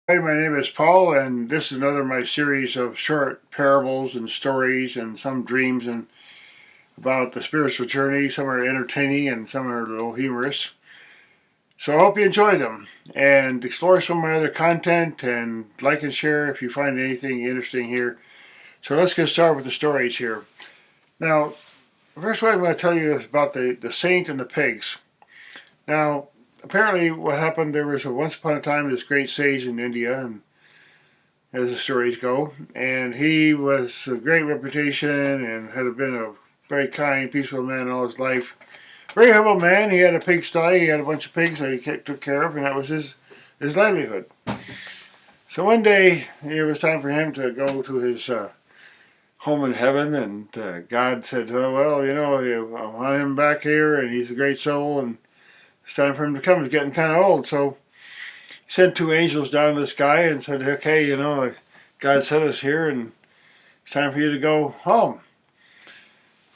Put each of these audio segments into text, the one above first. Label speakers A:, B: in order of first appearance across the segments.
A: Hi, my name is Paul, and this is another of my series of short parables and stories and some dreams and about the spiritual journey. Some are entertaining and some are a little humorous. So I hope you enjoy them and explore some of my other content and like and share if you find anything interesting here. So let's get started with the stories here. Now, the first one I'm going to tell you is about the saint and the pigs. Now, apparently, what happened there was once upon a time this great sage in India, and as the stories go. And he was a great reputation and had been a very kind, peaceful man all his life. Very humble man. He had a pigsty. He had a bunch of pigs that he took care of, and that was his livelihood. So one day it was time for him to go to his home in heaven, and God said, "Oh well, I want him back here, and he's a great soul, and it's time for him to come. He's getting kind of old." So he sent two angels down to the sky and said, "Okay, God sent us here, and it's time for you to go home."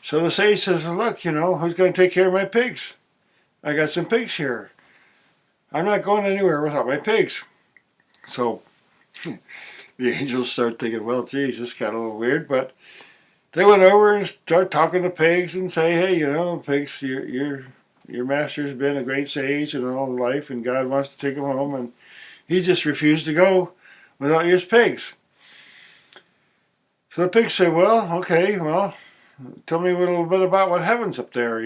A: So the sage says, "Look, who's going to take care of my pigs? I got some pigs here. I'm not going anywhere without my pigs." So the angels start thinking, well, geez, this got a little weird, but they went over and start talking to the pigs and say, "Hey, pigs, your master's been a great sage in all life, and God wants to take him home, and he just refused to go without his pigs." So the pigs say, "Well, okay, well, tell me a little bit about what heaven's up there,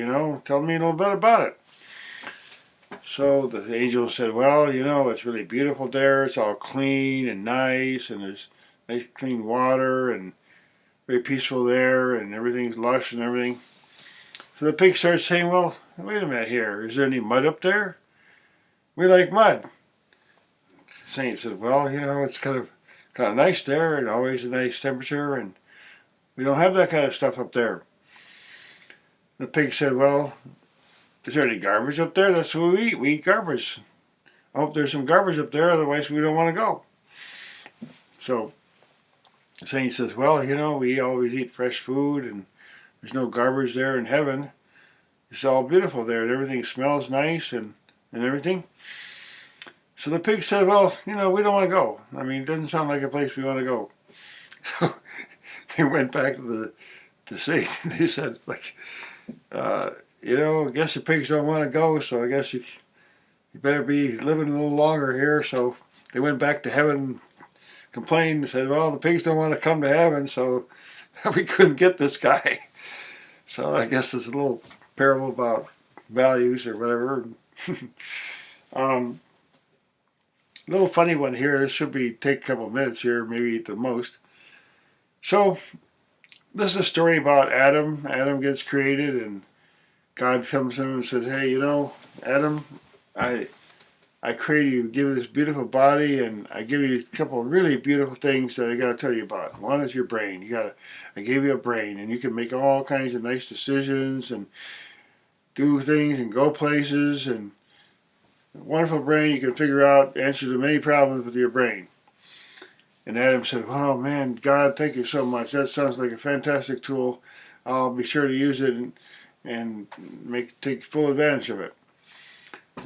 A: tell me a little bit about it." So the angel said, "Well, it's really beautiful there. It's all clean and nice, and there's nice clean water, and very peaceful there, and everything's lush and everything." So the pig starts saying, "Well, wait a minute here. Is there any mud up there? We like mud." The saint said, "Well, it's kind of nice there, and always a nice temperature, and we don't have that kind of stuff up there." The pig said, "Well, is there any garbage up there? That's what we eat. We eat garbage. I hope there's some garbage up there, otherwise we don't want to go." So the saint says, "Well, we always eat fresh food, and there's no garbage there in heaven. It's all beautiful there, and everything smells nice and everything." So the pig said, "Well, we don't want to go. I mean, it doesn't sound like a place we want to go." So they went back to the saint. They said, like, I guess the pigs don't want to go, so I guess you better be living a little longer here." So they went back to heaven, complained, and said, "Well, the pigs don't want to come to heaven, so we couldn't get this guy." So I guess it's a little parable about values or whatever. um, a little funny one here. This should be take a couple of minutes here, maybe at the most. So this is a story about Adam. Adam gets created, and God comes to him and says, "Hey, Adam, I I created you, give you this beautiful body, and I give you a couple of really beautiful things that I got to tell you about. One is your brain. I gave you a brain, and you can make all kinds of nice decisions and do things and go places. And a wonderful brain, you can figure out answers to many problems with your brain." And Adam said, "Oh man, God, thank you so much. That sounds like a fantastic tool. I'll be sure to use it and take full advantage of it."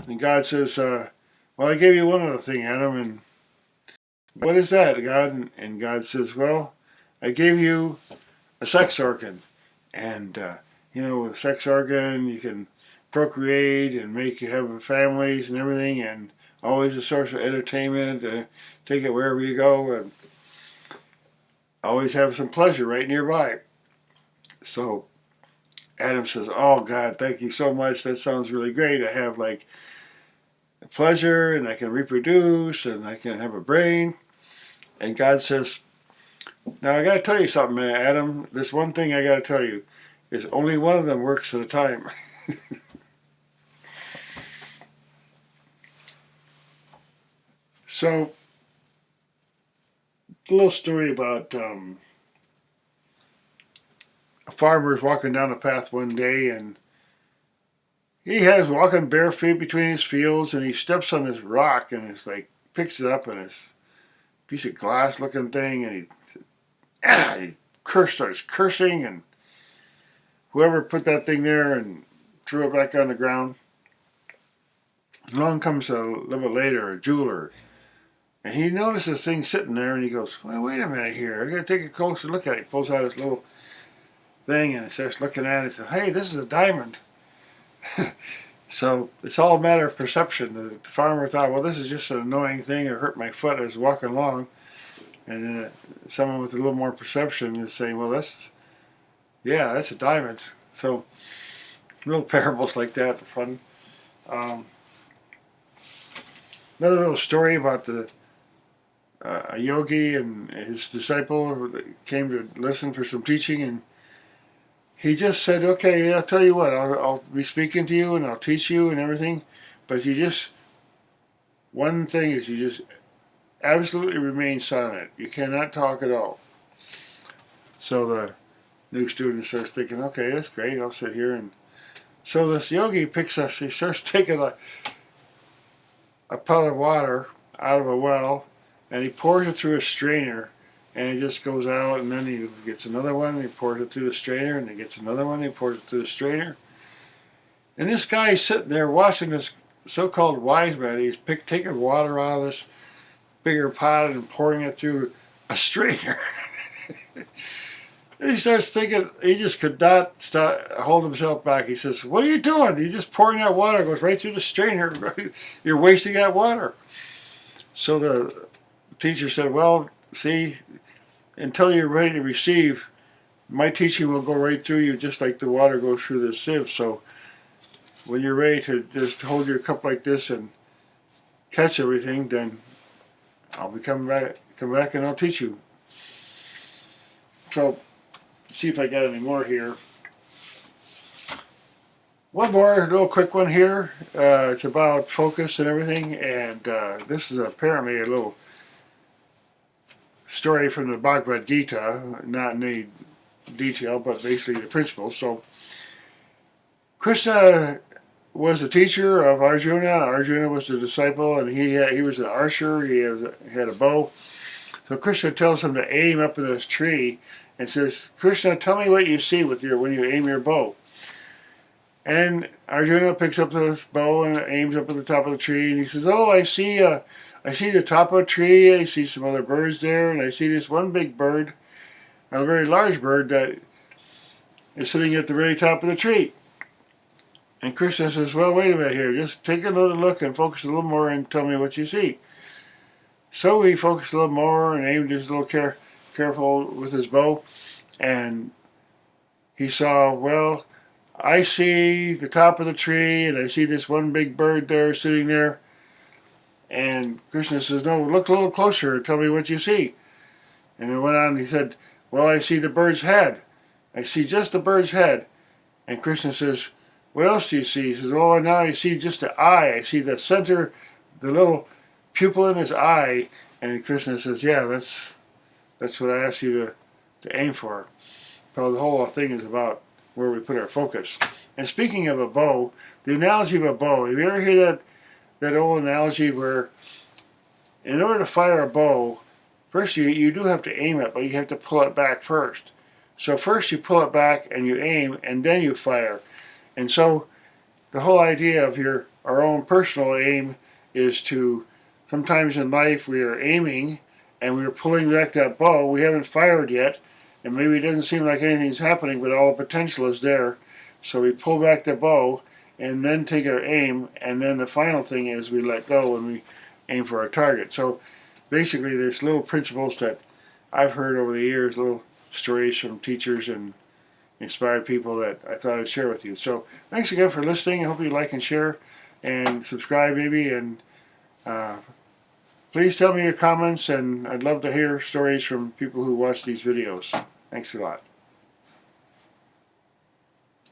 A: And God says, "Well, I gave you one other thing, Adam, and what is that, God?" And God says, "Well, I gave you a sex organ, and with a sex organ you can procreate and make you have families and everything, and always a source of entertainment. Take it wherever you go, and always have some pleasure right nearby." So Adam says, "Oh God, thank you so much. That sounds really great. I have like pleasure, and I can reproduce, and I can have a brain." And God says, "Now I got to tell you something, Adam. This one thing I got to tell you is only one of them works at a time." So a little story about a farmer's walking down a path one day, and he has walking bare feet between his fields, and he steps on this rock, and it's like picks it up, and it's a piece of glass looking thing, and he starts cursing, and whoever put that thing there and threw it back on the ground. Along comes a little bit later a jeweler, And he noticed this thing sitting there, and he goes, well, wait a minute here. I got to take a closer look at it. He pulls out his little thing, and he starts looking at it and says, hey, this is a diamond. So it's all a matter of perception. The farmer thought, well, this is just an annoying thing. It hurt my foot. I was walking along. And then someone with a little more perception is saying, well, that's a diamond. So little parables like that are fun. Another little story about a yogi and his disciple who came to listen for some teaching, and he just said, okay, I'll tell you what, I'll be speaking to you and I'll teach you and everything, but one thing is you just absolutely remain silent. You cannot talk at all. So the new student starts thinking, okay, that's great, I'll sit here. And so this yogi he starts taking a pot of water out of a well, and he pours it through a strainer, and it just goes out, and then he gets another one, and he pours it through the strainer, and he gets another one, and he pours it through the strainer. And this guy is sitting there watching this so-called wise man. He's taking water out of this bigger pot and pouring it through a strainer. And he starts thinking, he just could not hold himself back. He says, what are you doing? You're just pouring that water. It goes right through the strainer. You're wasting that water. So the teacher said, well, see, until you're ready to receive, my teaching will go right through you just like the water goes through the sieve. So when you're ready to just hold your cup like this and catch everything, then I'll come back and I'll teach you. So, see if I got any more here. One more little quick one here. It's about focus and everything, and this is apparently a little story from the Bhagavad Gita, not in any detail, but basically the principles. So, Krishna was the teacher of Arjuna. Arjuna was the disciple, and he was an archer. He had a bow. So Krishna tells him to aim up in this tree, and says, Krishna, tell me what you see when you aim your bow. And Arjuna picks up the bow and aims up at the top of the tree, and he says, oh, I see the top of a tree, I see some other birds there, and I see this one big bird, a very large bird that is sitting at the very top of the tree. And Krishna says, well, wait a minute here, just take another look and focus a little more and tell me what you see. So he focused a little more and aimed his little careful with his bow, and he saw, well, I see the top of the tree, and I see this one big bird there sitting there. And Krishna says, no, look a little closer and tell me what you see. And it went on, and he said, well, I see the bird's head. I see just the bird's head. And Krishna says, what else do you see? He says, oh, now I see just the eye. I see the center, the little pupil in his eye. And Krishna says, yeah, that's what I asked you to aim for. So the whole thing is about where we put our focus. And speaking of a bow, the analogy of a bow, have you ever heard that old analogy where in order to fire a bow, first you do have to aim it, but you have to pull it back first. So first you pull it back and you aim, and then you fire. And so the whole idea of our own personal aim is to, sometimes in life we are aiming and we are pulling back that bow, we haven't fired yet, and maybe it doesn't seem like anything's happening, but all the potential is there. So we pull back the bow and then take our aim, and then the final thing is we let go and we aim for our target. So basically there's little principles that I've heard over the years, little stories from teachers and inspired people that I thought I'd share with you. So thanks again for listening. I hope you like and share and subscribe maybe, and please tell me your comments, and I'd love to hear stories from people who watch these videos. Thanks a lot.